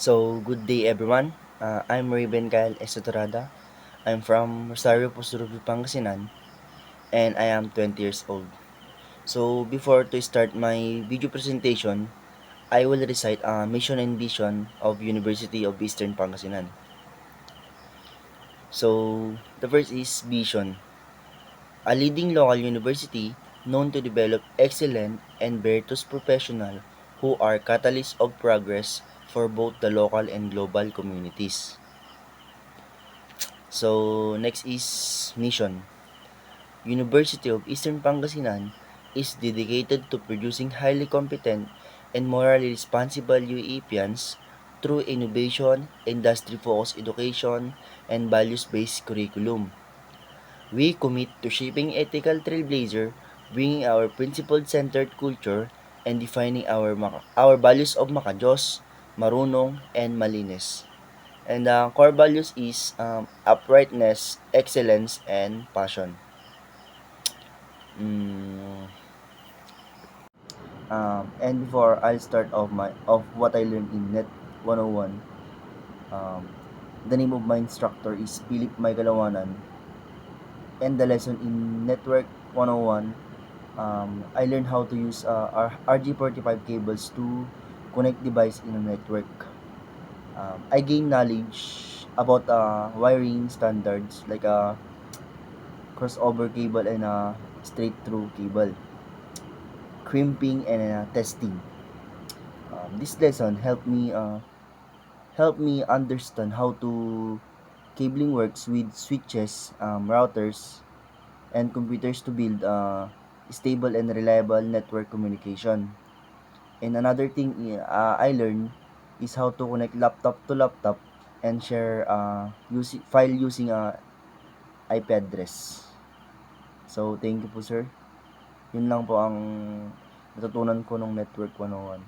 So, good day everyone. I'm Raven Kyle Esotorada. I'm from Rosario, Pusurugbi, Pangasinan, and I am 20 years old. So, before to start my video presentation, I will recite a mission and vision of University of Eastern Pangasinan. So, the first is vision. A leading local university known to develop excellent and virtuous professionals who are catalysts of progress for both the local and global communities. So, next is mission. University of Eastern Pangasinan is dedicated to producing highly competent and morally responsible UEPians through innovation, industry-focused education, and values-based curriculum. We commit to shaping ethical trailblazer, bringing our principle-centered culture, and defining our values of makajos, marunong, and malinis. And the core values is uprightness, excellence, and passion. Mm, and before I'll start of what I learned in Net 101, um, the name of my instructor is Philip Maygalawanan, and the lesson in Network 101, I learned how to use RG45 cables to connect device in a network. I gained knowledge about wiring standards like a crossover cable and a straight through cable, crimping and testing. This lesson helped me understand how to cabling works with switches, routers, and computers to build stable and reliable network communication. And another thing I learned is how to connect laptop to laptop and share file using IP address. So, thank you po sir. Yun lang po ang natutunan ko ng Network 101.